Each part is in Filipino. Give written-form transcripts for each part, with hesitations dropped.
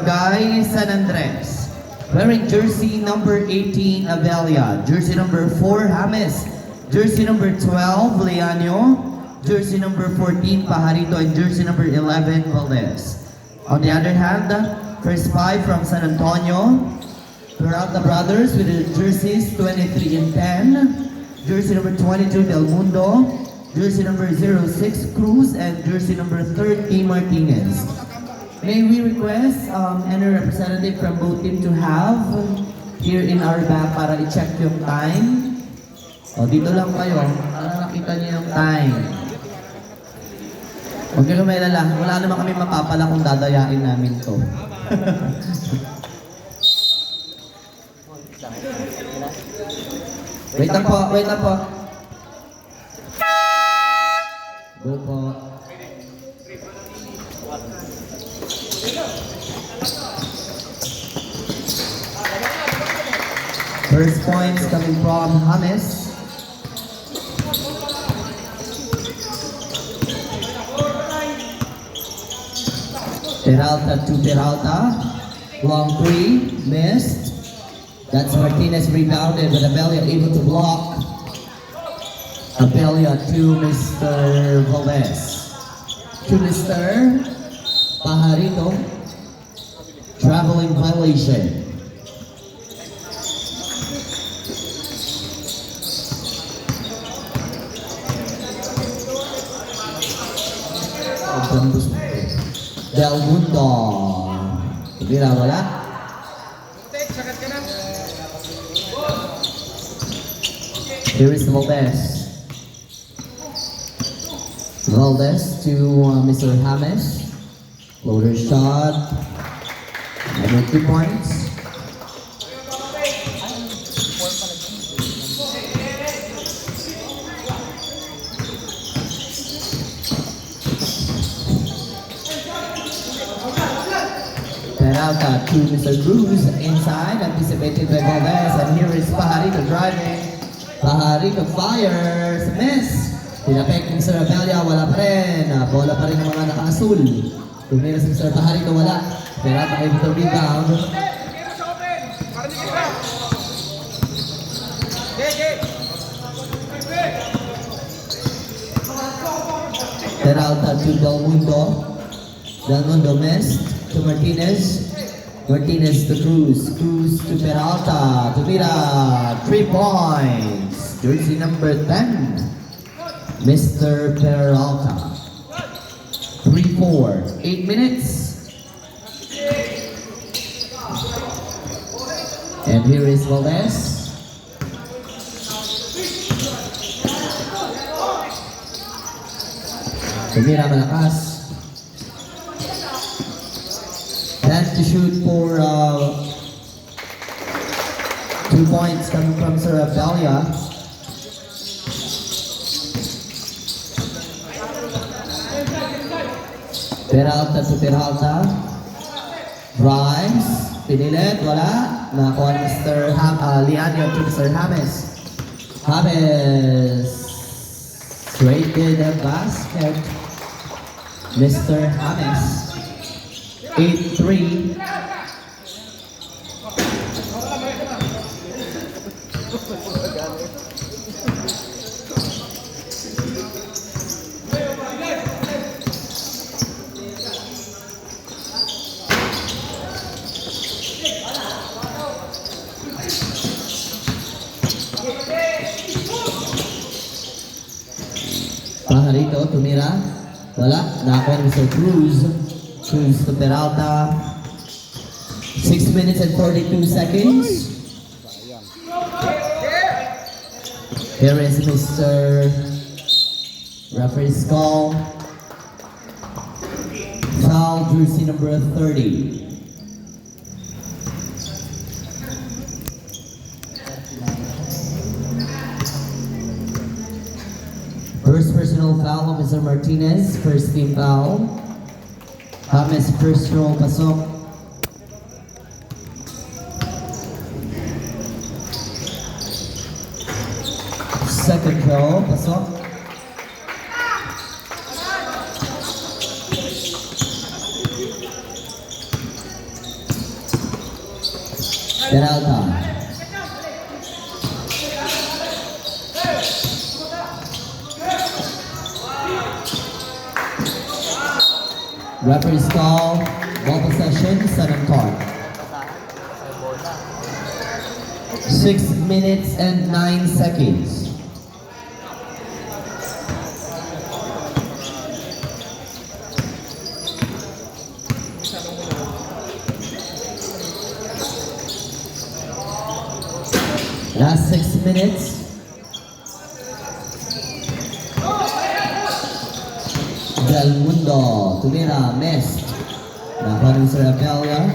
Barangay San Andres. Wearing jersey number 18, Avelia. Jersey number 4, James. Jersey number 12, Leanio. Jersey number 14, Pajarito. And jersey number 11, Valdez. On the other hand, first 5 from San Antonio. Peralta Brothers with the jerseys 23 and 10. Jersey number 22, Del Mundo. Jersey number 06, Cruz. And jersey number 30, Martinez. May we request any representative from both team to have here in our back para i-check yung time. O, dito lang kayo para nakita niyo yung time. Huwag niyo lumaylala. Wala naman kami mapapala kung dadayain namin to. Wait lang po, wait lang po. Go po. First points coming from James. Peralta to Peralta. Long 3, missed. That's Martinez rebounded, but Avelia able to block. Avelia to Mr. Valdez. To Mr. Pajarito. Traveling violation. Del Mundo. Tira wala. Here is Valdez. Valdez to Mr. James. Floater shot. Another 2 points. Peralta to Mr. Cruz inside, anticipated by Valdez, and here is Pajarito driving. Pajarito fires, miss. Tinapek ni Mr. Avelia, wala pa rin. Bola pa rin ng mga naka-asul. Tumira si Mr. Pajarito, wala. Peralta able to rebound. Peralta to Del Mundo. Del Mundo missed. To Martinez. Martinez to Cruz. Cruz to Peralta. Tumira. 3 points. Jersey number 10. Mr. Peralta. 3-4. 8 minutes. And here is Valdez. Tumira malakas. Chance to shoot for 2 points coming from Sir Avelia. Peralta to Peralta. Drives. Pinilit. Wala. Nakakuha ni Mr. Leanio to Mr. James. James. Straight to the basket. Mr. James. 8-3. Pajarito, tumira. Wala. Nakakuha ni Mr. Cruz. Cruz to Peralta. 6 minutes and 42 seconds. Here is Mr. Referee's call. Foul, jersey number 30. First personal foul of Mr. Martinez. First team foul. James first roll pasok. Second roll pasok. Peralta. Referee's call, ball possession, San Anton. 6 minutes and 9 seconds. Last 6 minutes. Del Mundo, tumira, missed. Nakuha sa Rebellia.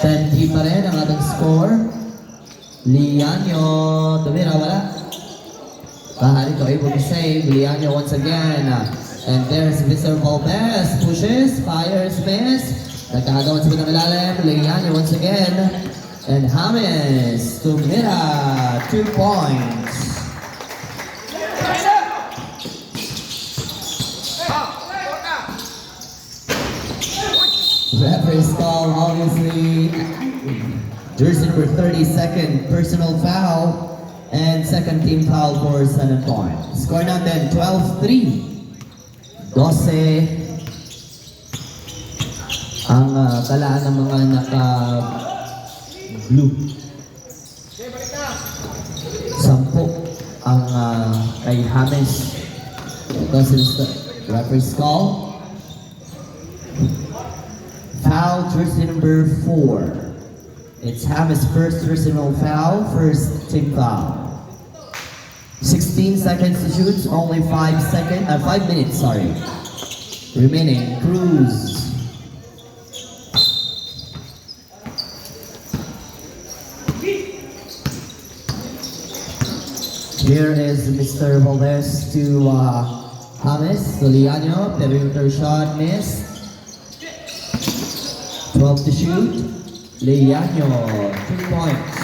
10-3 pa rin ang ating score. Lianyo, tumira, wala. Paharito able to save. Lianyo once again. And there's Mr. Valdez. Pushes, fires, miss. Nagkakagawan sa bitang ilalim. Lianyo once again. And James, tumira, 2 points. Referee's call, obviously. Jersey number 32nd, personal foul. And second team foul for San Antonio. Score natin, 12-3. 12. Ang talaan ng mga naka-blue. 10 ang kay James. This is the referee's call. Foul, jersey number 4. It's James' first personal foul, first team foul. 16 seconds to shoot, only 5 minutes, sorry. Remaining, Cruz. Here is Mr. Valdez to James, Soliano, perimeter shot, miss. 12 to shoot. Lianyo, 2 points.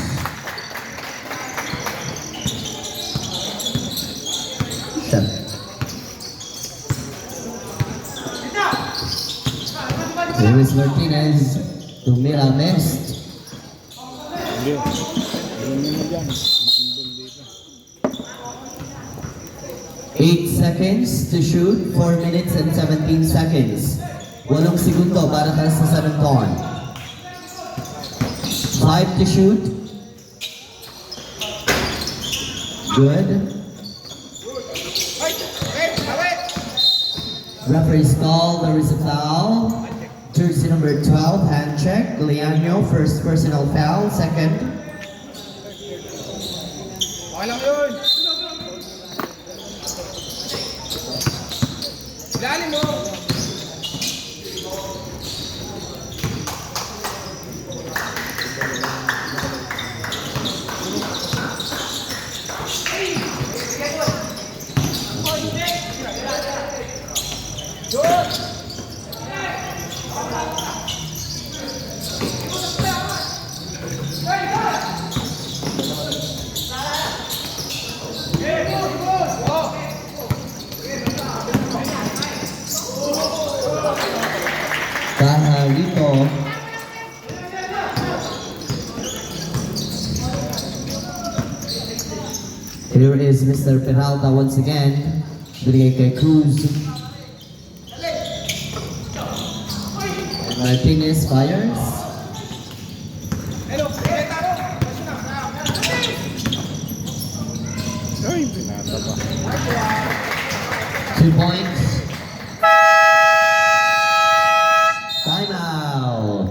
Luis Martinez, tumira, missed. 8 seconds to shoot, 4 minutes and 17 seconds. 8 segundo para sa San Anton. 5 to shoot. Good. Referee's call, there is a foul. Jersey number 12, hand check. Lianyo, first personal foul, second. Okay lang yun. Ilalim mo. Paharito. Here is Mr. Peralta once again. Binigay kay Cruz. And Martinez fires. Hello, Ay, pinata pa. 2 points. Timeout.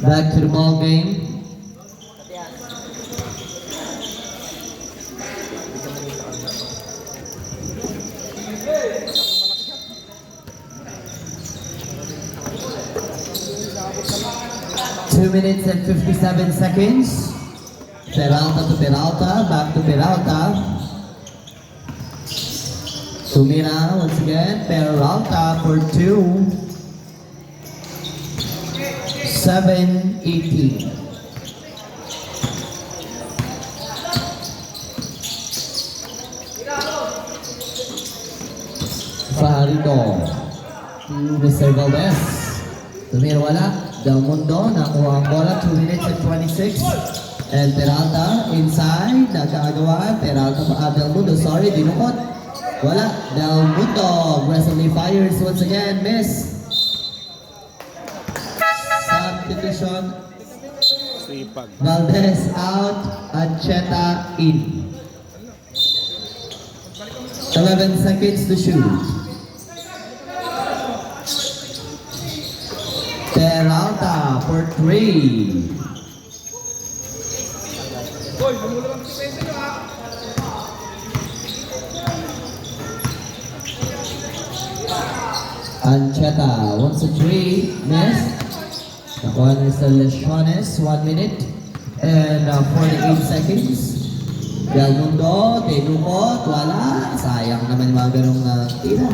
Back to the ball game. Two minutes and 57 seconds. Peralta to Peralta, back to Peralta. Tumira once again, Peralta for 2. 7-18. Paharito to Mr. Valdez. Tumira wala. Del Mundo nakuha ang bola, 2 minutes and 26. And Peralta inside, nagkagawa. Peralta pa, Del Mundo, sorry, dinukot. Wala, Del Mundo aggressively fires once again, miss. Substitution, Sipag. Valdez out, Ancheta in. 11 seconds to shoot. Peralta for 3. Hoy, lumulabang si Pesa nyo ha. Ancheta wants a 3, miss. Nakuha ni Mr. Lesiones, 1 minute and 48 seconds. Del Mundo, tinukot, wala. Sayang naman yung mga ganong tira.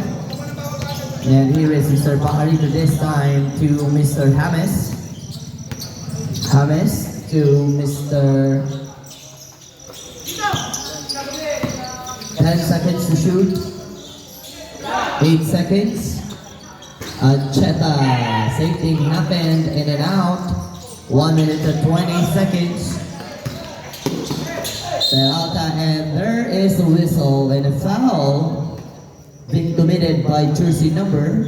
And here is Mr. Pajarito this time to Mr. James. James to Mr. 10 seconds to shoot. 8 seconds. Ancheta, same thing happened, in and out. 1 minute and 20 seconds. Peralta, and there is a whistle and a foul being committed by jersey number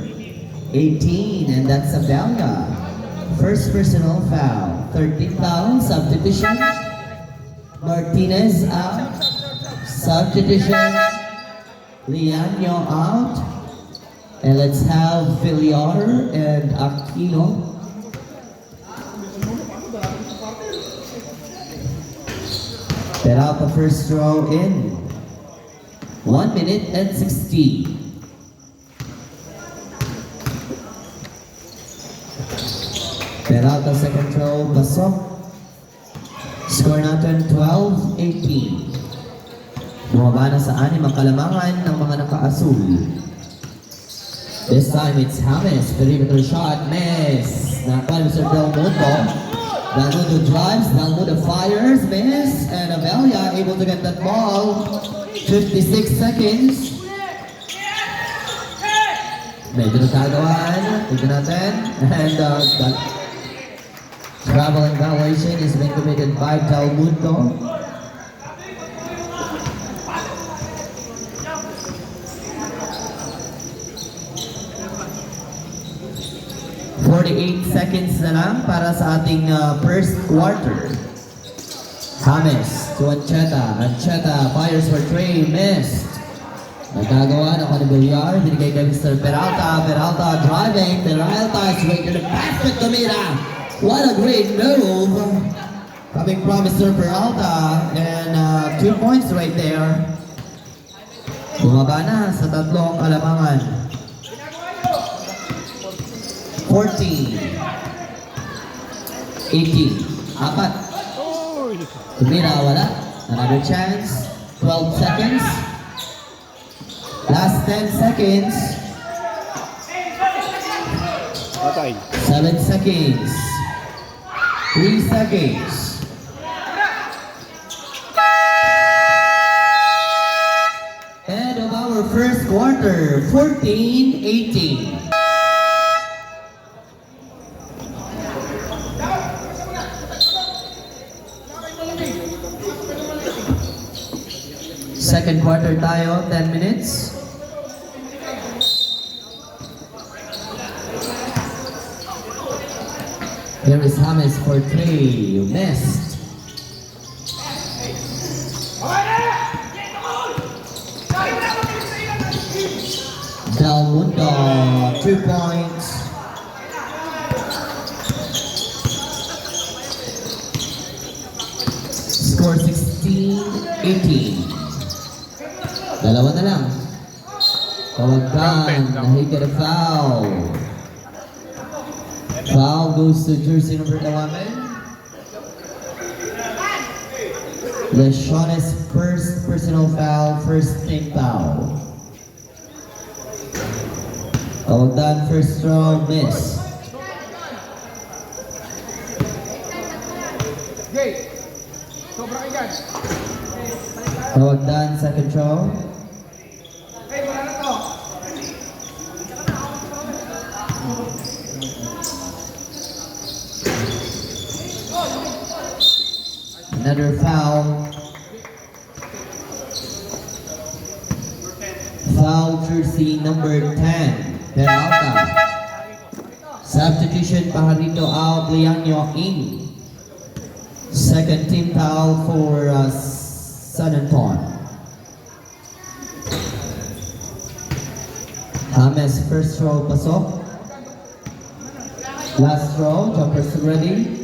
18, and that's Abella. First personal foul. 13 foul, substitution. Martinez out. Substitution. Liano out. And let's have Villar and Aquino. Peralta first throw in. 1 minute and 60. Peralta second throw, pasok. Score natin 12-18. Bumaba na sa 6 ang kalamangan ng mga naka-asul. This time it's James, perimeter shot, miss. Nakuha ni Mr. Del Mundo. Del Mundo drives, Del Mundo fires, miss. And Abella able to get that ball. 56 seconds. Medyo nagkagawan. Tignan natin. And that traveling violation is being committed by Del Mundo. .48 seconds na lang para sa ating first quarter. James to Ancheta. Ancheta fires for 3, missed. Nagkagawa ng Villar, binigay kay Mr. Peralta. Peralta driving. Peralta is right to the basket, Tomira. What a great move coming from Mr. Peralta, and 2 points right there. Bumaba na sa tatlong kalamangan. 14, 18, apat. Tumira, wala. Another chance. 12 seconds. Last 10 seconds. Patay. 7 seconds. 3 seconds. End of our first quarter. 14-18. Second quarter tayo, 10 minutes. Here is James for 3, missed. Del Mundo, 2 points. Score 16-18. Dalawa na lang. Kawagan, nahigit a foul. Foul goes to jersey number 11. Lesiones first personal foul, first team foul. Kawagan first throw, miss. Jay, sobrang igan. Kawagan second throw. Hey, wala na to. Another foul. Foul jersey number 10, Peralta. Substitution, Pajarito out, Leanio in. Second team foul for San Anton. James first throw, pasok. Last throw, jumpers ready.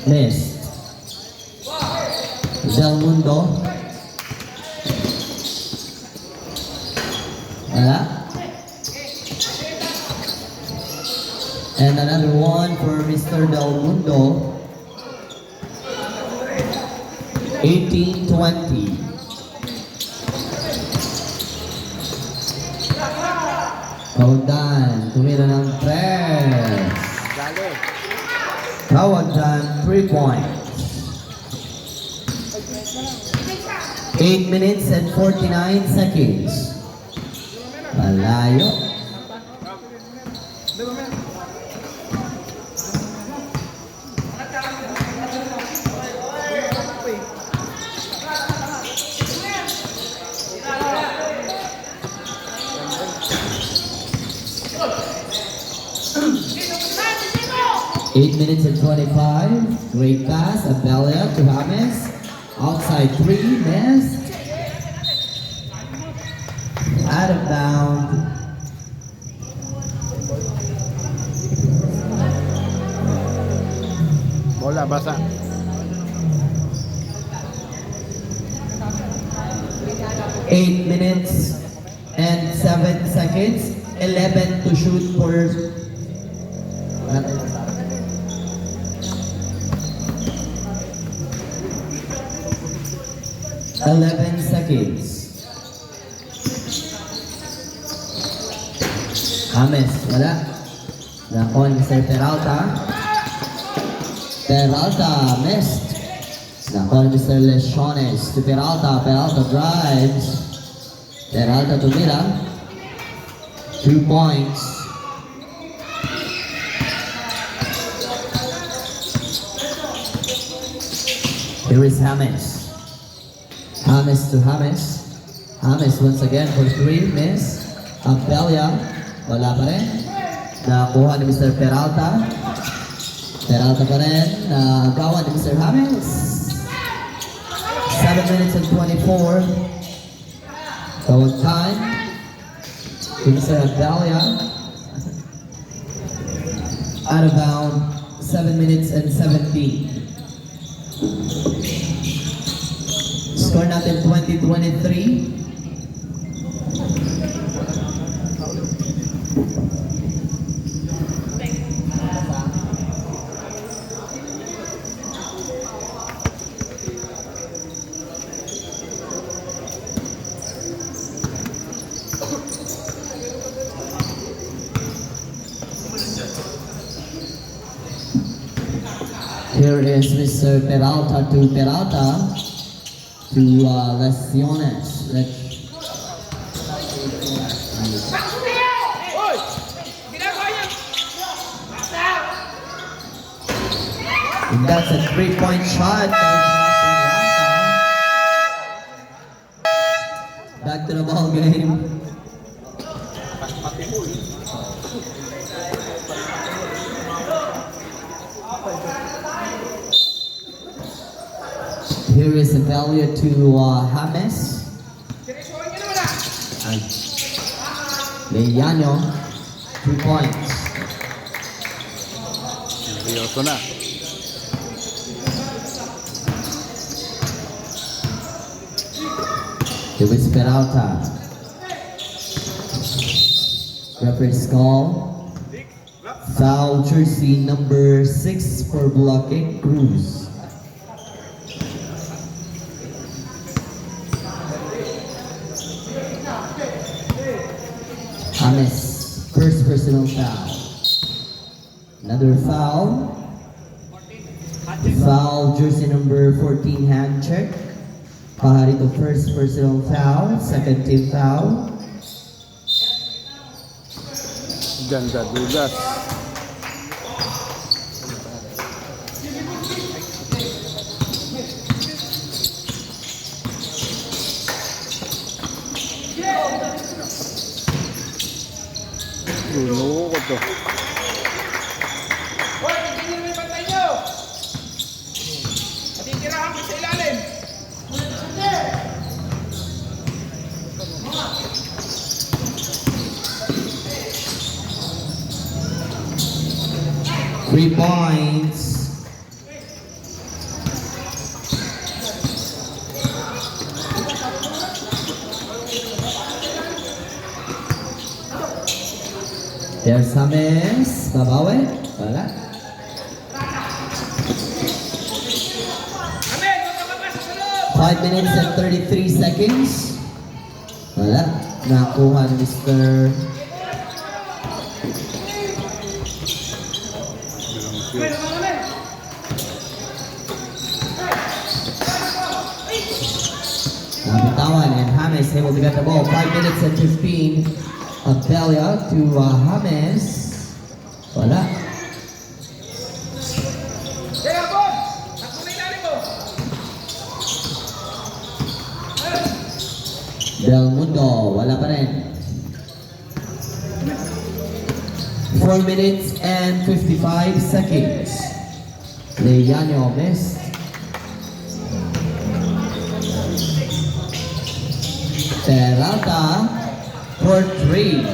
Missed. Del Mundo. Wala. And another one for Mr. Del Mundo. 18-20. Kawadan, tumira ng press. Dali. Kawadan, 3 points. 8 minutes and 49 seconds. Malayo. Di ba, men? 8 minutes and 25. Great pass. Abelia to James. Outside 3. Missed. Out of bound. Bola, basa. Eight minutes and 7 seconds. 11 to shoot for. 11 seconds. James, wala. Nakon Mr. Peralta. Peralta missed. Nakon Mr. Lesiones to Peralta. Peralta drives. Peralta to Mira. 2 points. Here is James. James to James. James once again for 3. Miss. Abelia. Wala pa rin. Nakuha ni Mr. Peralta. Peralta pa rin. Nagawa ni Mr. James. 7 minutes and 24. Tawag time. To Mr. Abelia. Out of bound. 7 minutes and 17. Score natin 20-23. Here is Mr. Peralta to Peralta. To Lesiones. Hoy! Ginagawa niya! And that's a 3-point shot. Back to the ball game. Here is a value to James. Sinesuhan niya naman ah! And Leyanio, 2 points. Seryoso na. Here is Peralta. Referee's call. Foul jersey number 6 for blocking Cruz. James, first personal foul. Another foul. Foul, jersey number 14, hand check. Pajarito, first personal foul. Second team foul. Ganda, dugas. Lulukot to. Hoy, tignan mo yung bantay nyo! Matitirahan ko sa ilalim! Three points. There's James. Babawi. Wala. Amen! Huwag ka papasok sa loob! 5 minutes and 33 seconds. Wala. Nakuha ni Mr. Amen! Amen! Nabitawan and James able to get the ball. 5 minutes and 15. Abelia to James. Wala. Kaya, Bon! Takbo na ilalim mo! Del Mundo. Wala pa rin. 4 minutes and 55 seconds. Leyanio missed. Peralta for 3.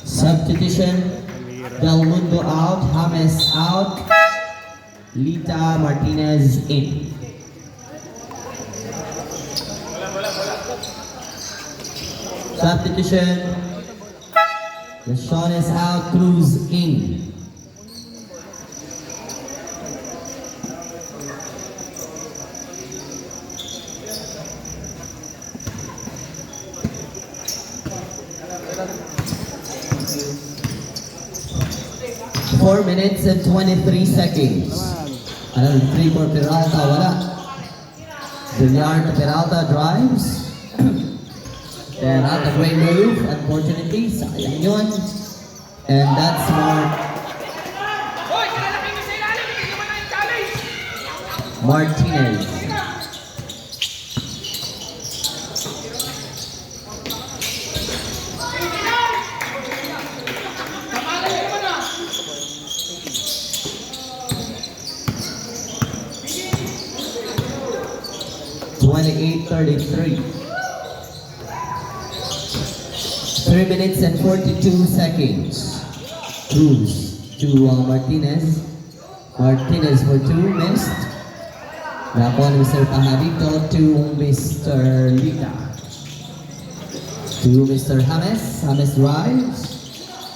Substitution. Del Mundo out. James out. Lita Martinez in. Substitution. Deshaun is out. Cruz in. Four minutes and 23 seconds. Another 3 for Peralta. Wala. Villar to Peralta drives. Peralta, great move. Unfortunately, sayang yun. And that's more Hoy! Kinalaki mo sa ilalim! Hindi naman na yung challenge! Martinez. Kapalan nyo naman ah! 28-33. 3 minutes and 42 seconds. Cruz to Martinez. Martinez for 2, missed. Nakuha ni Mr. Pajarito to Mr. Lita. To Mr. James. James drives.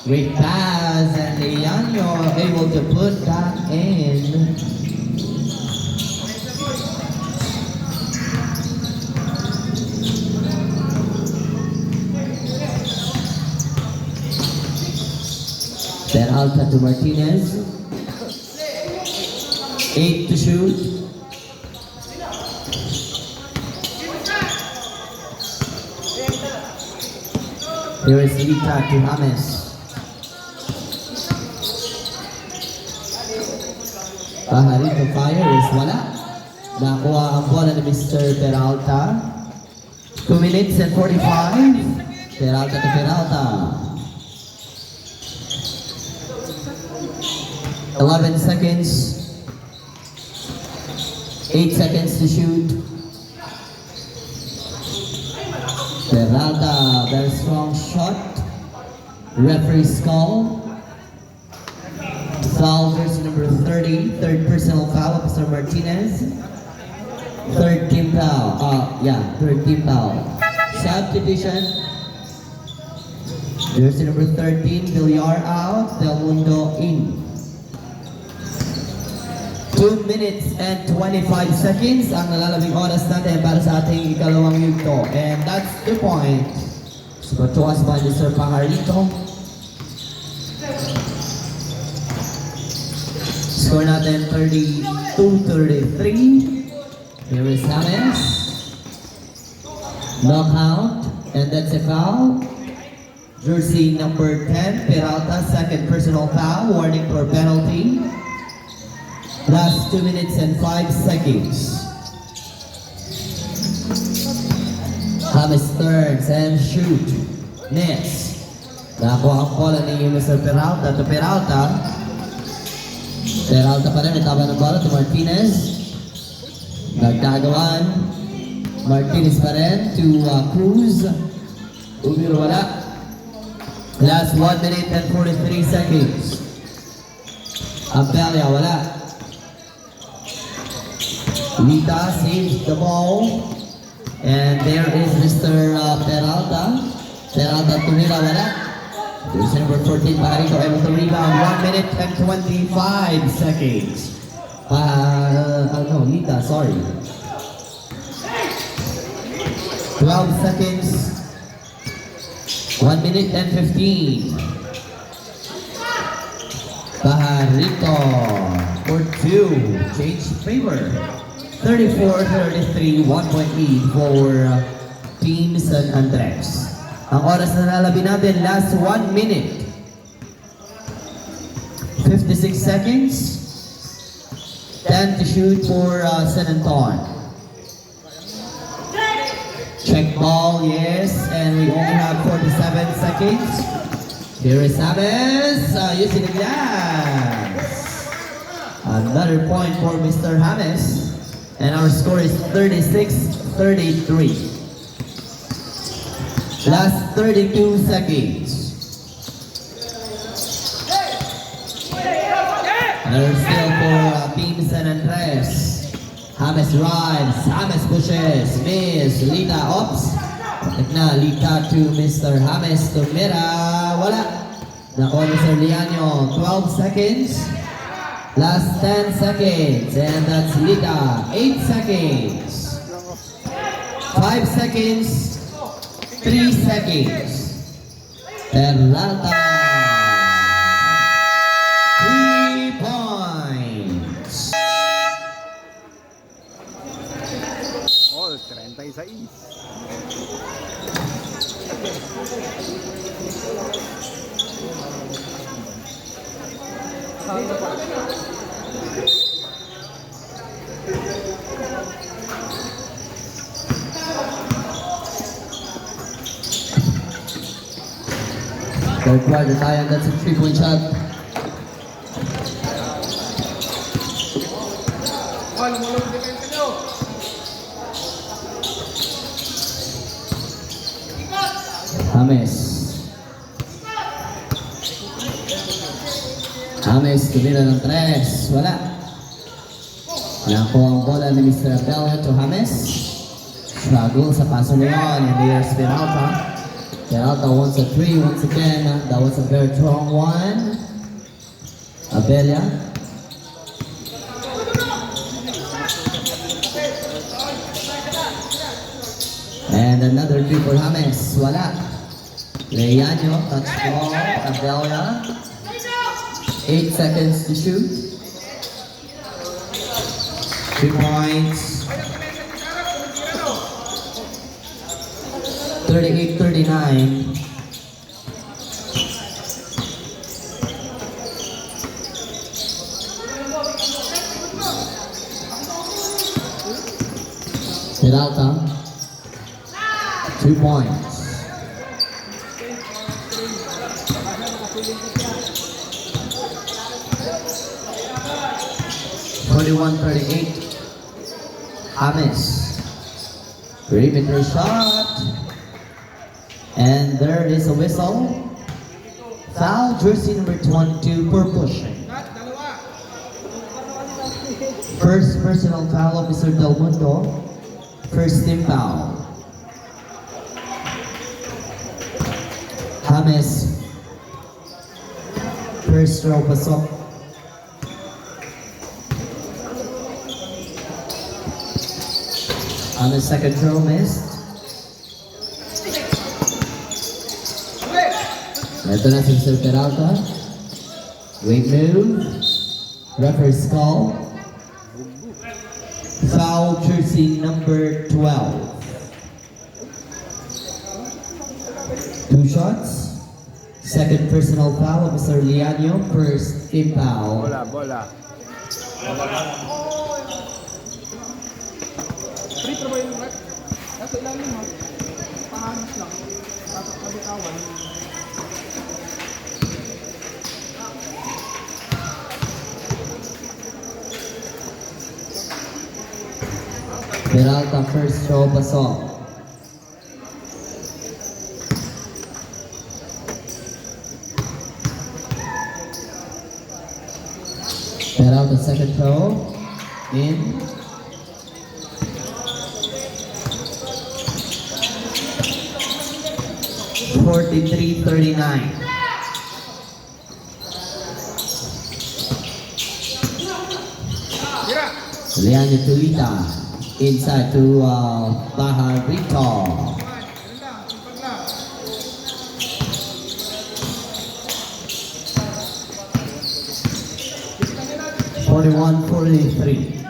Great pass, and Leyanio able to put that in. Peralta to Martinez. 8 to shoot. Here is Lita to James. Pajarito fire is wala. Nakuha ang bola ni Mr. Peralta. 2 minutes and 45. Peralta to Peralta. 11 seconds. 8 seconds to shoot. Peralta, very strong shot. Referee's call. Foul jersey number 30. Third personal foul of Mr. Martinez. Third team foul. Third team foul. Substitution. Jersey number 13. Villar out. Del Mundo in. 2 minutes and 25 seconds ang nalalabing oras natin para sa ating ikalawang yugto. And that's the point. So, to us by Mr. Pajarito. Score natin 32-33. Here is James. Knockout. And that's a foul. Jersey number 10, Peralta, second personal foul, warning for penalty. Last 2 minutes and 5 seconds. James turns and shoot. Nets. Nakuha ang bola ni Mr. Peralta to Peralta. Peralta pa rin, itaba ng bola to Martinez. Nagkagawan. Martinez pa rin to Cruz. Umiro wala. Last 1 minute and 43 seconds. Abdalia wala. Lita saves the ball. And there is Mr. Peralta. Peralta Tunila wala. There's number 14 Pajarito able to rebound. 1 minute and 25 seconds. Lita, sorry. 12 seconds. 1 minute and 15. Pajarito for 2. Change favor. 34-33, 1-point lead for Team San Andres. Ang oras na nalabi natin, last 1 minute. 56 seconds. 10 to shoot for San Anton. Check ball, yes, and we only have 47 seconds. Here is James using the glass. Another point for Mr. James. And our score is 36-33. Last 32 seconds. Another steal for Team San Andres. James drives, James pushes, miss, Lita ops. Na Lita to Mr. James Tumira. Wala. Nakuha ni Sir Liano. 12 seconds. Last 10 seconds. And that's Lita. 8 seconds. 5 seconds. 3 seconds. Peralta. 3 points. Oh, 36. Third quarter tayo. That's a 3-point shot. James. James, tumira ng 3. Wala. Nakuha ang bola ni Mr. Abella to James. Struggle sa paso na yun. And there's Peralta. Peralta wants a 3 once again. That was a very strong one. Abella. And another 3 for James. Wala. Leyanio, touch ball. Abella. 8 seconds to shoot. 3 points. 38-39. Peralta. 2 points. (41-38). James. Perimeter shot. And there is a whistle. Foul, jersey number 22 for pushing. First personal foul of Mr. Del Mundo. First team foul. James. First row pasok. James second row missed. Ito na si Mr. Peralta. Wing move. Referee's call. Foul, jersey number 12. 2 shots. Second personal foul of Mr. Lianio. First team foul. Bola, bola. Free throw ba yung rep? Nasa ilalim mo. Pahanas lang. Tapos nabitawan. Peralta first throw pasok. Peralta second throw. In. (43-39). Tira! Leandro Tulita inside to Baharito. Ganun lang. Sipag lang. Bisikan nila. 41-43.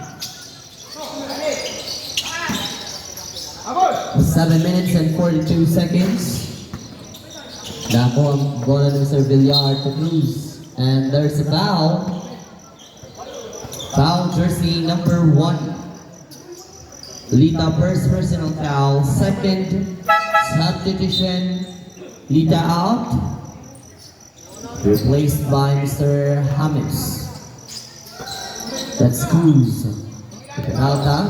Abol! 7 minutes and 42 seconds. Dako ang bola ng Mr. Villar to Cruz. And there's a foul. Foul jersey number 1. Lita first personal foul. Second substitution. Lita out. Replaced by Mr. James. That's Cruz. Peralta.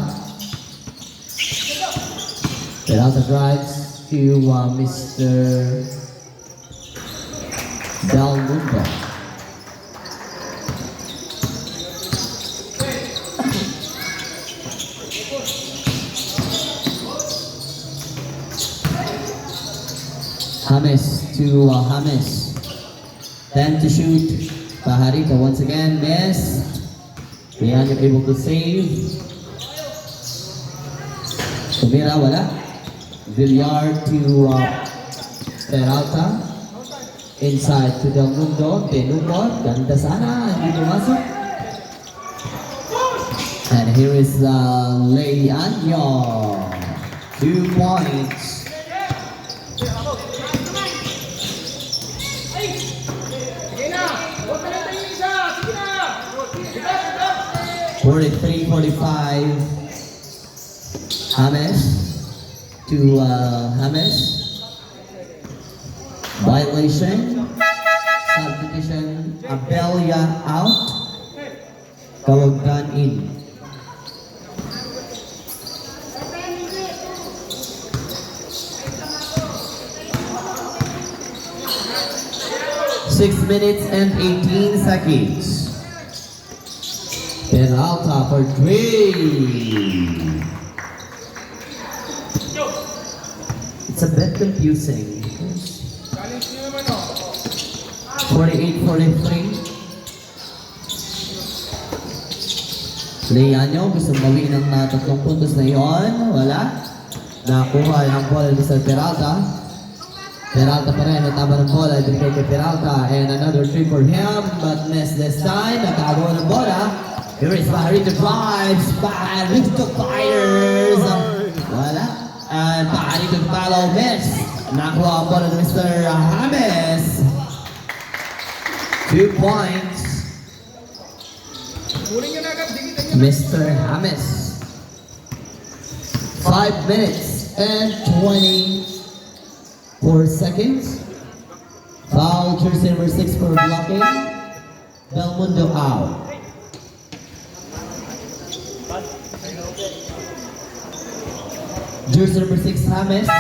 Peralta drives to Mr. Del Mundo. James to James. 10 to shoot. Pajarito once again missed. Leandro able to save. Tumira wala. Villar to Peralta. Inside to Del Mundo. Tenumor. Ganda sana. Hindi pumasok. And here is Leandro. 2 points. Sige na! Huwag ka natin yung isa! Sige na! Bigat! 43-45. James to James. Violation. Substitution. Abelia out. Kawagdan in. Six minutes and 18 seconds. Peralta for 3. It's a bit confusing. Challenge nyo naman o. 48-43. Leandro, gusto bawiin ng 3 puntos na iyon. Wala. Nakuha ang bola ni Mr. Peralta. Peralta pa rin, natama ng bola, ibigay kay Peralta, and another 3 for him, but missed this time, nakagawa ng bola. Here is Pajarito drives, Pajarito fires, wala, and Pajarito follow, miss. Nakuha ang bola ng Mr. James. 2 points, Kunin nyo na agad. Digitan nyo na. Mr. James. 5 minutes and 24 seconds. Foul, jersey number 6 for blocking. Del Mundo out. Jersey number 6, James.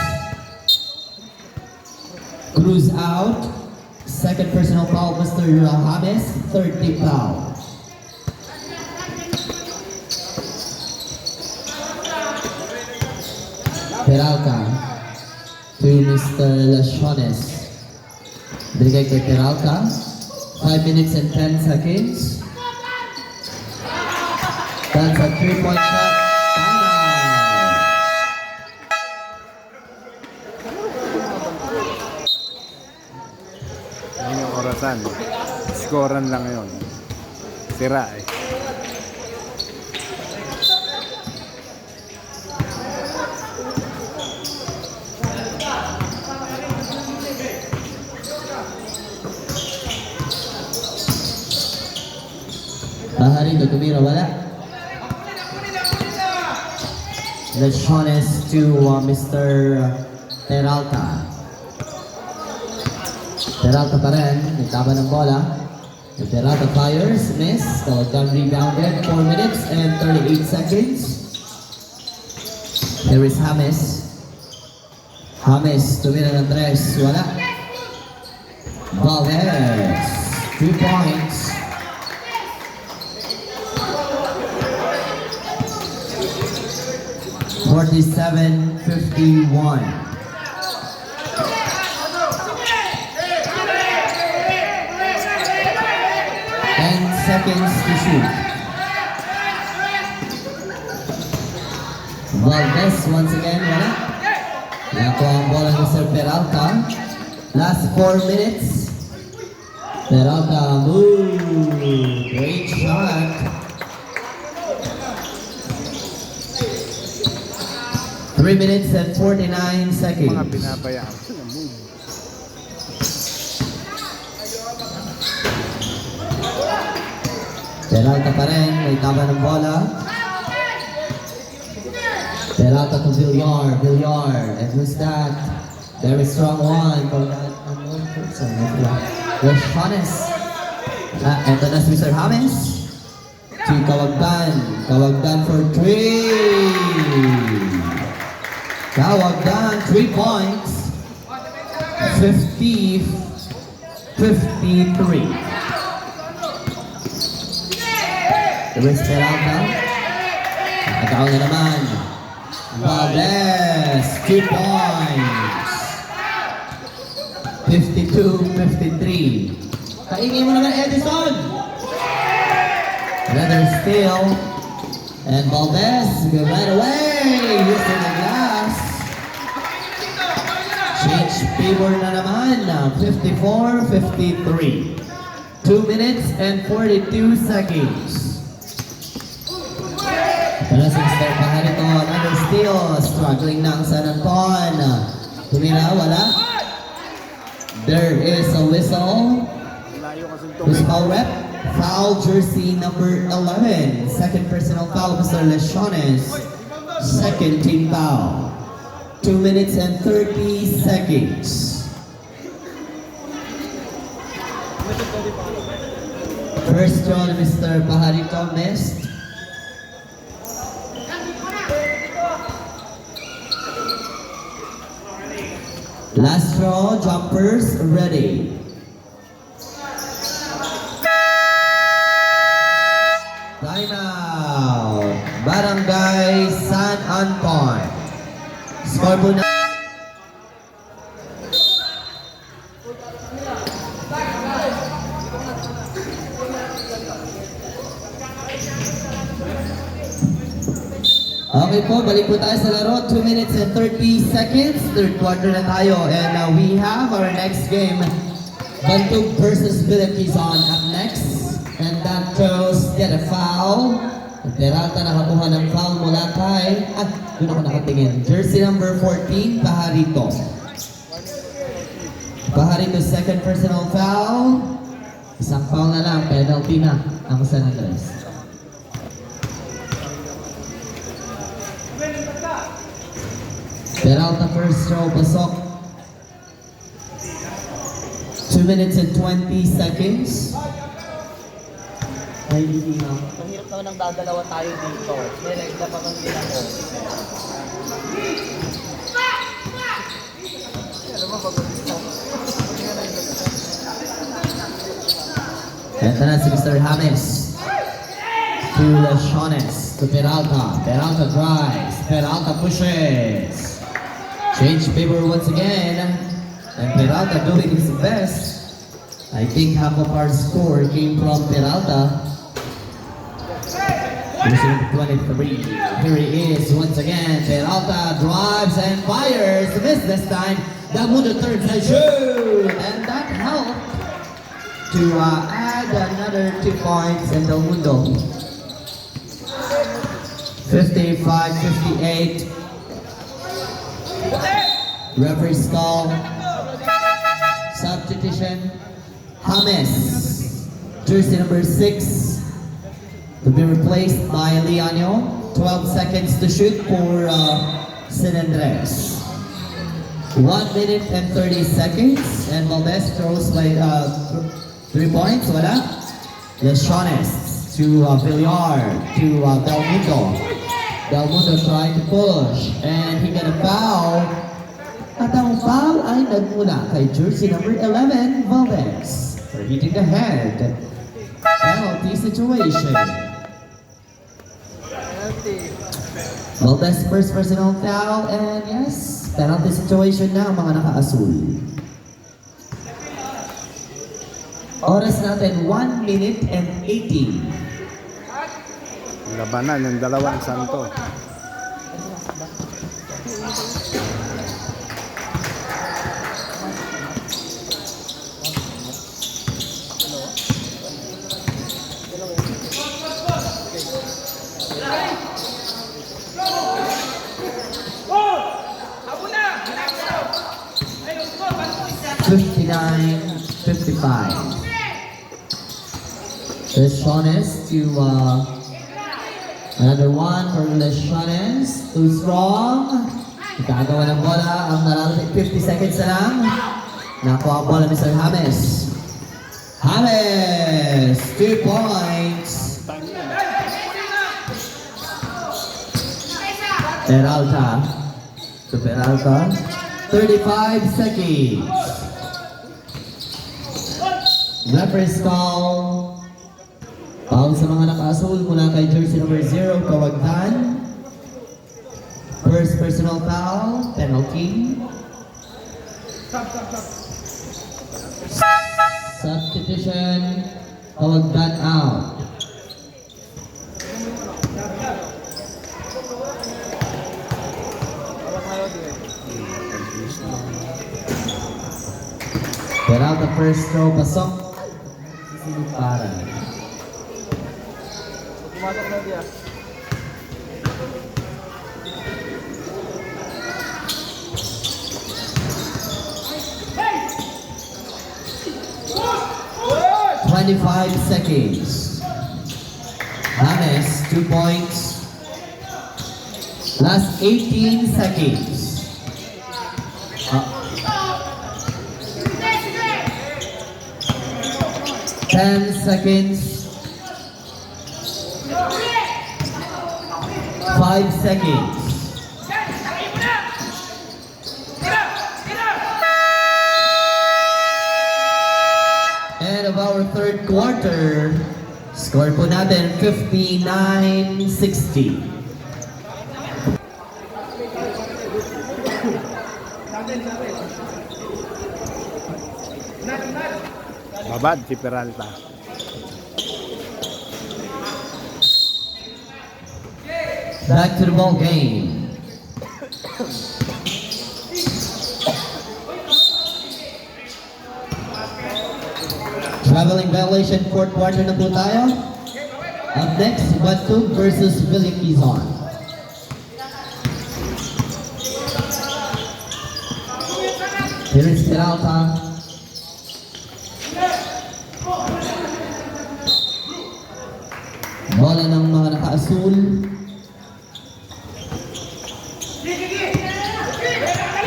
Cruz out. Second personal foul, Mr. James. Third team foul. Peralta to Mr. Lashones. Binigay kay Peralta. 5 minutes and 10 seconds. That's a 3-point shot. Yan yung orasan. Scorean lang yun. Sira eh. Pajarito tumira, wala. Lechones to Mr. Peralta. Peralta pa rin, nagtaba ng bola. The Peralta fires, miss. So done rebounded, 4 minutes and 38 seconds. Here is James. James, tumira ng tres, wala. Valdez, 2 points. (47-51). 10 seconds to shoot. Valdez once again, wala. Nakuha ang bola ni Sir Peralta. Last 4 minutes. Peralta move. Great shot. 3 minutes and 49 Mga seconds. pinabayaan ko na move. Peralta pa rin, may tama ng bola. Peralta to Villar, and who's that? Very strong one from that unknown person. Lechones. Ito na si Mr. James. To Kawagdan for 3. Kawagdan, 3 points. 50-53. Luis Peralta. Nakataon na naman. Valdez, 2 points. 52-53. Kaingin mo naman, Edison! Another steal. And Valdez, right away, using the glass. Change favor na naman, 54-53. 2 minutes and 42 seconds. Para si Mr. Pajarito, another steal. Struggling na ang San Anton. Tumira, wala. There is a whistle. Layo kasi ito. Who's foul rep? Foul jersey number 11. Second personal foul, Mr. Lechones. Second team foul. 2 minutes and 30 seconds. First throw, Mr. Pajarito missed. Last throw, jumpers ready. Timeout. Barangay San Anton. Score po na. Okay po, balik po tayo sa laro. 2 minutes and 30 seconds. Third quarter na tayo. And we have our next game. Bantog versus Bilakizon up next. And that throws get a foul. Peralta nakakuha ng foul mula kay... doon ako nakatingin. Jersey number 14, Pajarito. Pajarito second personal foul. Isang foul na lang, penalty na ang San Andres. Peralta first throw, pasok. 2 minutes and 20 seconds. Ay, hindi na. Mahirap naman ang dadalawa tayo dito. May regla pa kang ginako. Ito na si Mr. James. To Lechones. To Peralta. Peralta drives. Peralta pushes. Change favor once again. And Peralta doing his best. I think half of our score came from Peralta. Position 23. Here he is once again. Peralta drives and fires. Miss this time. Damundo turns and shoot. And that helped to add another 2 points in Damundo. 55-58. Referee's call. Substitution. James. Jersey number 6. to be replaced by Leano. 12 seconds to shoot for San Andres. 1 minute and 30 seconds. And Valdez throws by 3 points. Wala. Lesiones to Villar to Del Mundo. Del Mundo trying to push. And he got a foul. At ang foul ay nagmula kay jersey number 11, Valdez. For hitting the head. Penalty situation. Valdez first personal foul and yes, penalty situation na ang mga naka-asul. Oras natin 1 minute and 18. Labanan ng dalawang santo. Lesiones to another one for Lesiones. Too strong. Gagawa ng bola ang narating 50 seconds na lang. Nakuha ang bola Mr. James. James! 2 points. Peralta. To Peralta. 35 seconds. Referee's call. Foul sa mga naka-asul mula kay jersey number 0, Kawagdan. First personal foul, penalty. Substitution, Kawagdan out. Peralta first throw, pasok. Sisiparan. Pumasok na dia. Hey! 25 seconds. James, 2 points. Last 18 seconds. 10 seconds. 5 seconds. End of our third quarter. Score po natin 59-60. Babad si Peralta. Back to the ball game. Traveling violation, fourth quarter na po tayo. Up next, Batug versus Billy Quezon. Here is Peralta. Bola ng mga naka-asul.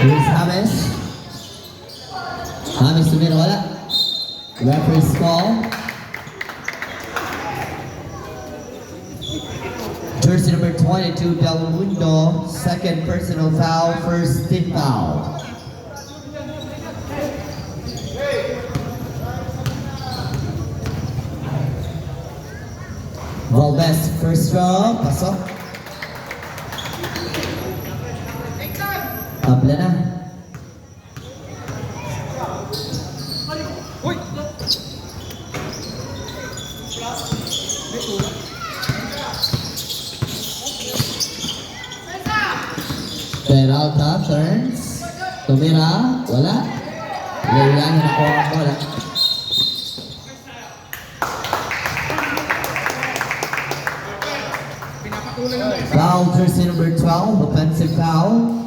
Here's James. James tumira, wala. Referee's call. Jersey number 22, Del Mundo. Second personal foul, first team foul. Valdez, first throw, pasok. Tabla na. Peralta turns. Tumira, wala. Lilian nakuha ang bola. Foul, jersey number 12, offensive foul.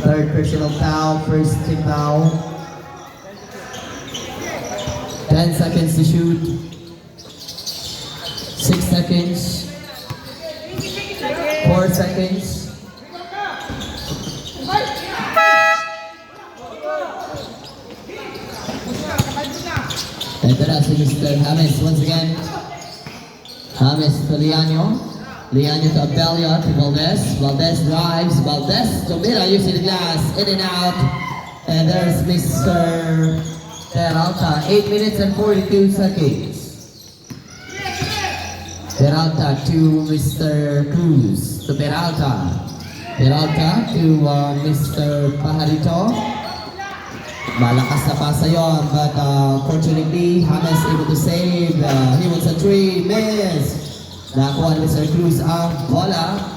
Third personal foul, first team foul. 10 seconds to shoot. 6 seconds. 4 seconds. Ito na si Mr. James once again. James to Liano. Liano to Abelio to Valdez. Valdez drives. Valdez to Mira using the glass. In and out. And there's Mr. Peralta. 8 minutes and 42 seconds. Peralta to Mr. Cruz. To Peralta. Peralta to Mr. Pajarito. Malakas na pasa yun, but fortunately, James able to save. He wants a 3, miss. Nakuha ni Mr. Cruz ang bola.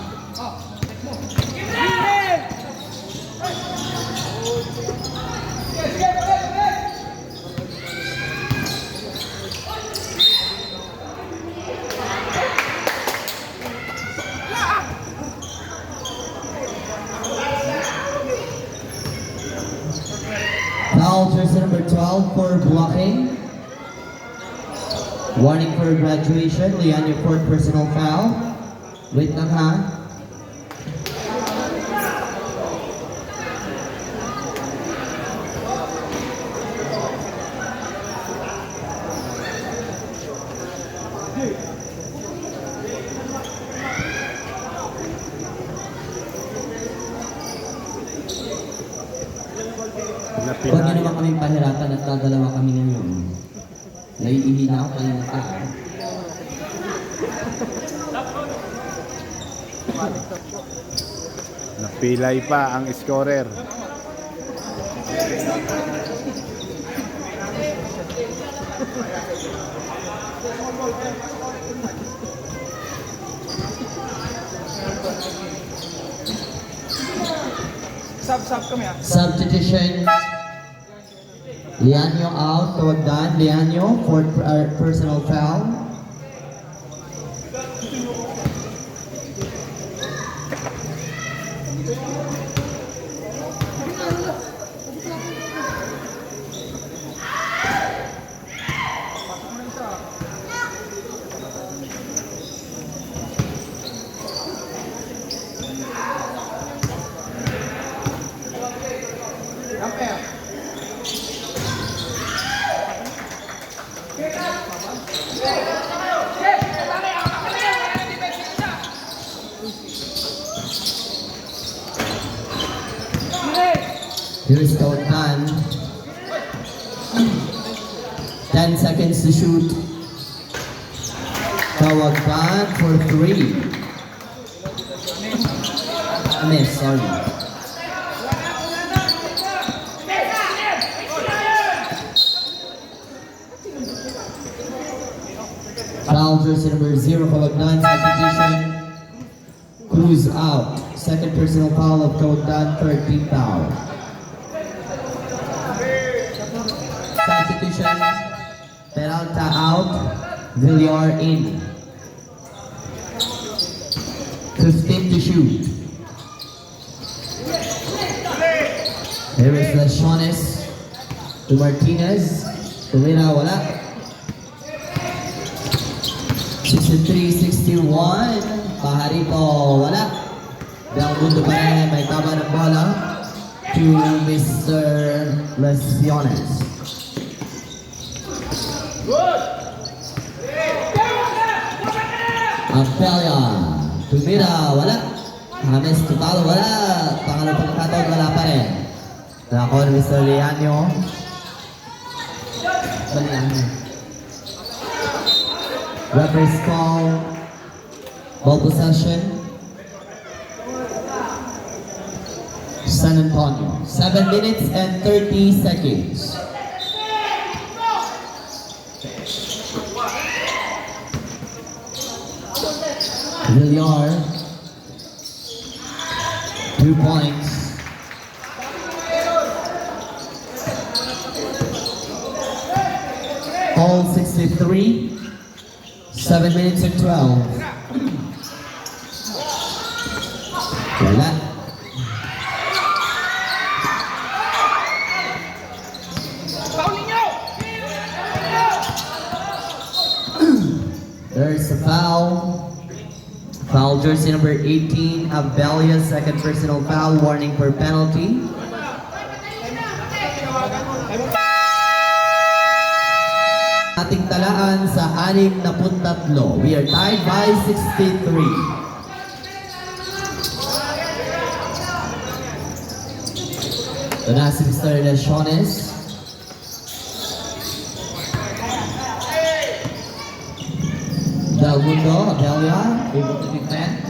Foul, jersey number 12 for blocking. Warning for graduation. Lian, your fourth personal foul. Wait lang ha. Huwag niyo naman kaming pahirapan at dadalawa kami ngayon. Naiihi na ako kanina pa. Napilay pa ang scorer. Sub kami ah. Substitution. Lianyo out, Tawagdan. Lianyo, fourth personal foul. Here is Tawagdan. 10 seconds to shoot. Tawagdan for 3. Miss, sorry. Foul, jersey number 0, Tawagdan, substitution. Cruz out. Second personal foul of Tawagdan, 13th foul. Substitution. Peralta out. Villar in. 15 to shoot. Here is Lashones to Martinez. Tumira wala. 63-61. Pajarito wala. Belmundo pa rin. May tama ng bola to Mr. Lashones. Apelia. Tumira wala. James Tutalo wala. Pangalawang pagkakataon wala pa rin. Nakakuha ni Mr. Lianyo. Referee's call. Ball possession. San Antonio. 7 minutes and 30 seconds. Villar. 2 points. All 63. 7 minutes and 12. Wala. Foul ninyo! foul. Foul jersey number 18, Abelia, second personal foul, warning for penalty. Ating talaan sa 63. We are tied by 63. Ito na si Mr. Lesiones. Del Mundo, Abelia, able to defend.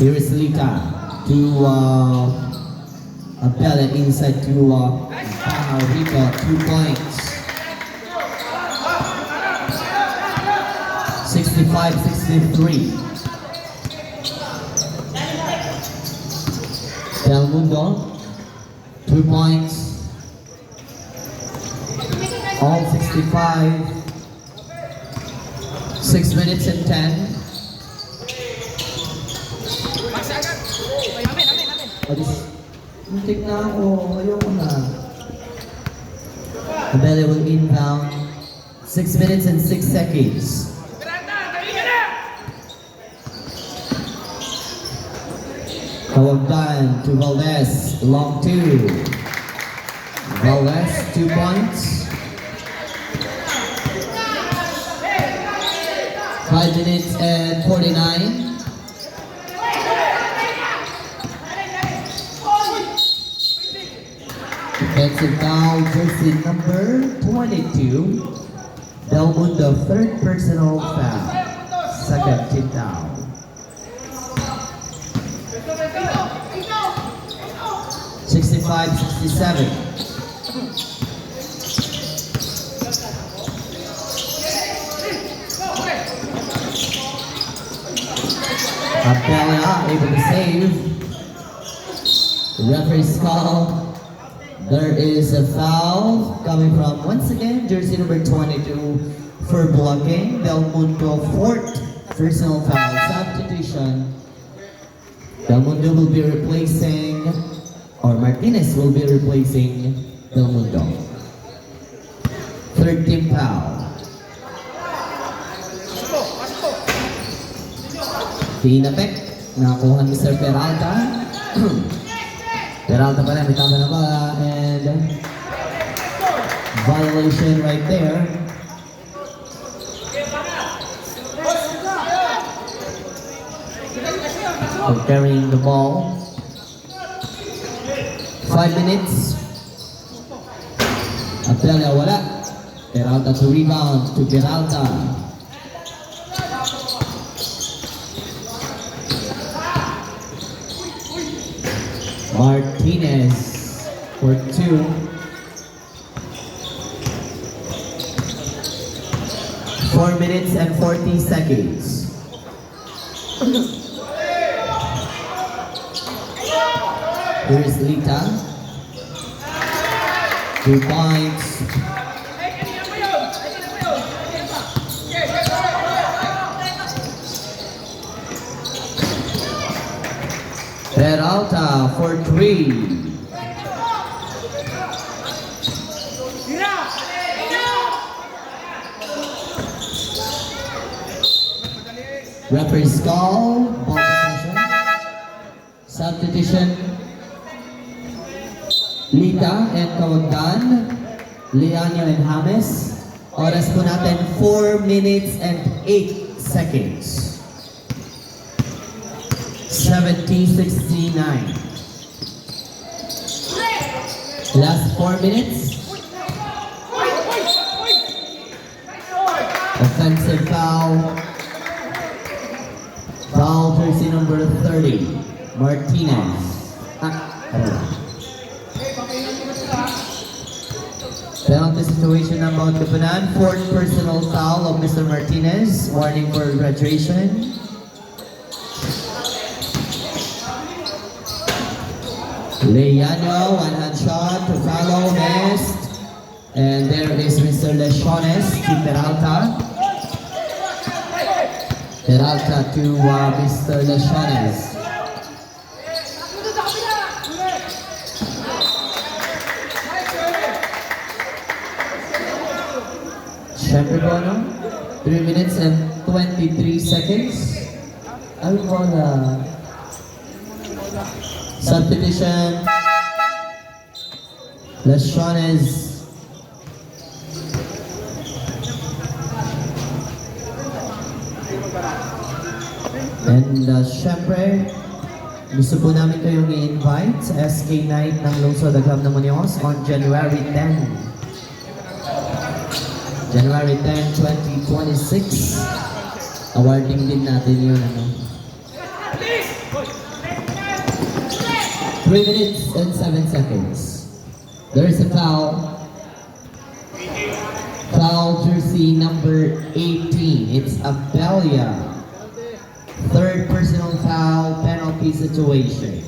Here is Lita to Abelia inside to Rico, 2 points. 65-63. Del Mundo, 2 points. All 65. 6 minutes and 10. Muntik na ako. Ayoko na. Abelia will inbound. 6 minutes and 6 seconds. Kawagdan to Valdez. Long 2. Valdez, 2 points. 5 minutes and 49. Defensive foul, jersey number 22. Del Mundo, third personal foul. Second team foul. Sixty-five, 67. Abelia able to save. The referee's call. There is a foul coming from, once again, jersey number 22 for blocking. Del Mundo, fourth personal foul. Substitution. Del Mundo will be replacing, or Martinez will be replacing Del Mundo. Third team foul. Tinapek. Nakakuha ni Mr. Peralta. Peralta pa rin, may tama na ba? And violation right there. For carrying the ball. 5 minutes. Abelia wala. Peralta to rebound to Peralta. Martinez for 2. 4 minutes and 40 seconds. Here's Lita. 2 points. Peralta for 3. Referee's call. Ball possession. Substitution. Lita and Kawagdan. Leanio and James. Oras po natin 4 minutes and 8 seconds. 70-69. Last 4 minutes. Offensive foul. Foul jersey number 30. Martinez. Penalty situation about Kapanan. Fourth personal foul of Mr. Martinez. Warning for graduation. Leano, one-hand shot to follow, missed. And there is Mr. Lesiones to Peralta. Peralta to Mr. Lesiones. Siyempre po, no? 3 minutes and 23 seconds. Ano po na substitution. Lesiones. And syempre, gusto po namin kayong i-invite sa SK Night ng Lungsod Agam ng Muñoz on January 10. January 10, 2026. Awarding din natin yun, ano? 3 minutes and 7 seconds. There is a foul. Foul jersey number 18. It's Abelia. Third personal foul, penalty situation.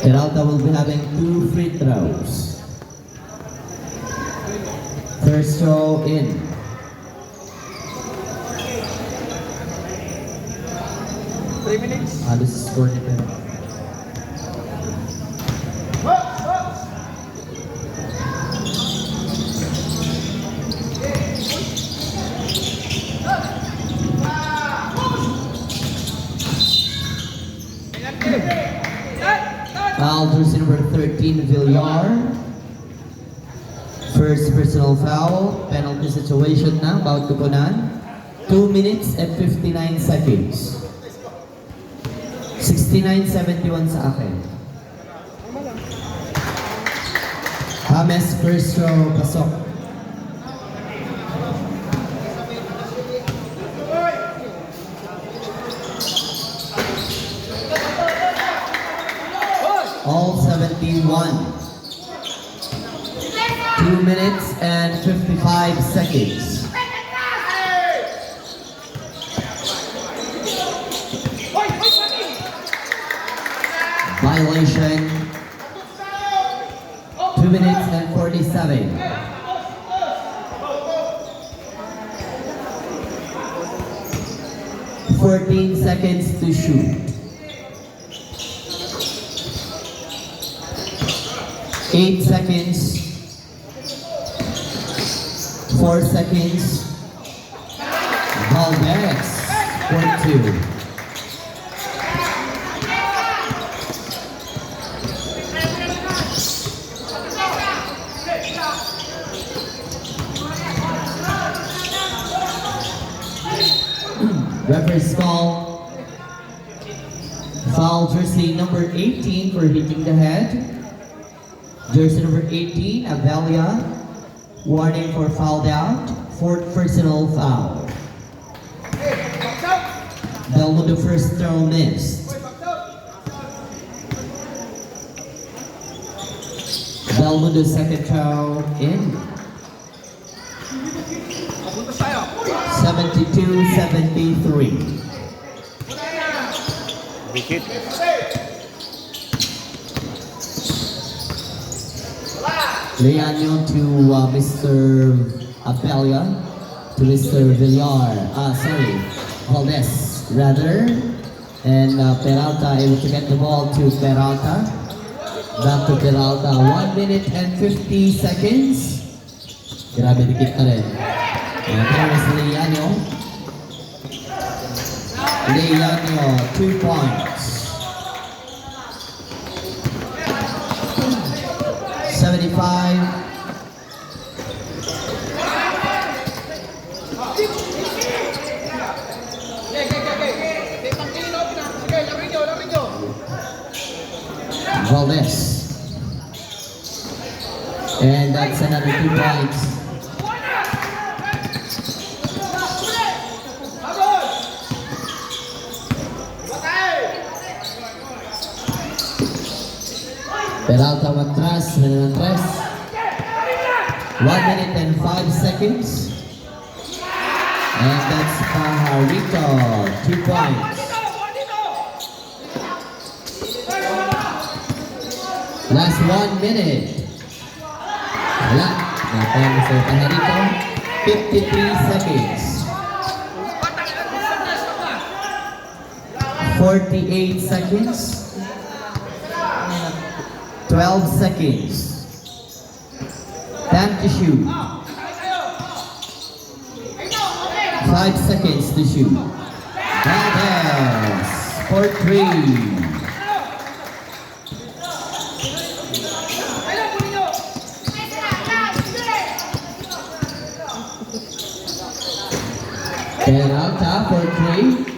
Peralta will be having 2 free throws. First throw in. This is score ni Peralta. Foul jersey number 13, Villar. First personal foul, penalty situation na, about kukunan. 2 minutes and 59 seconds. 69-71 sa akin. James, first throw, pasok. All 71. 2 minutes and 55 seconds. Violation. 2 minutes and 47. 14 seconds to shoot. 8 seconds. 4 seconds. Valdez, 42. Referee's call. Foul jersey number 18 for hitting the head. Jersey number 18, Avelia. Warning for fouled out. Fourth personal foul. Belmondo first throw missed. Belmondo second throw in. 72-73. Dikit. Leanio to Mr. Abelia, to Mr. Villar, Valdez rather, and Peralta able to get the ball to Peralta. Back to Peralta, 1 minute and 50 seconds. Grabe, dikit na rin. And there is Leanio. Leanio, 2 points. 75. Valdez. And that's another 2 points. Peralta matras, 1 minute and 5 seconds. And that's Pajarito, 2 points. Last 1 minute. Wala. Natang sa Pajarito, 53 seconds. 48 seconds. 12 seconds. Time to shoot. 5 seconds to shoot. Valdez for 3. Peralta for 3.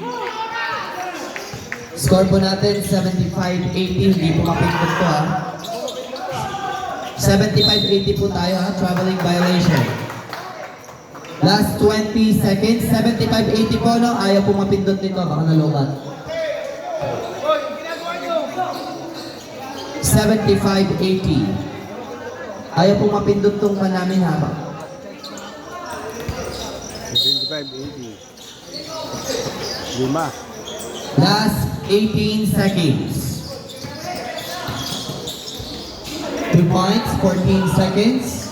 Score po natin 75-80. Hindi po mapindot to ha. 75-80 po tayo ha. Traveling violation. Last 20 seconds. 75-80 po no. Ayaw po mapindot nito. Baka nalukat. 75-80. Ayaw po mapindot tong pa namin habang. 25-80. Lima. Last 18 seconds. 2 points, 14 seconds.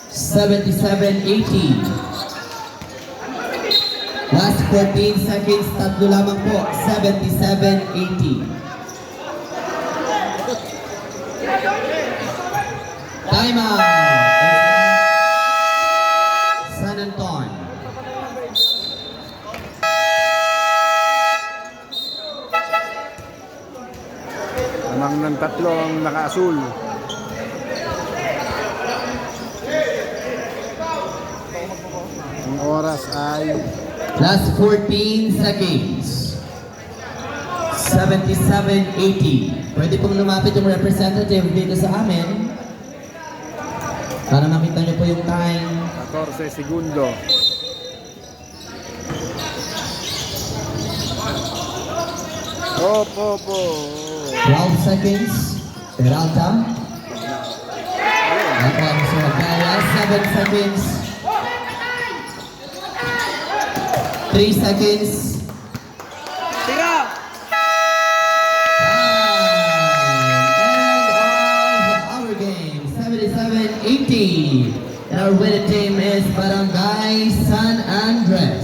77-80. Last 14 seconds, tatlo lamang po. 77-80. Time out! San Anton. Lamang ng tatlo ang naka-asul. Ang oras ay Last 14 seconds. 77-80. Pwede pong lumapit yung representative dito sa amin para makita niyo po yung time. 14 segundo. Opo. 12 seconds. Peralta. Ako ang sumagaya. 7 seconds. 3 seconds. Tira! End of our game. 77-80. And our winning team is Barangay San Andres.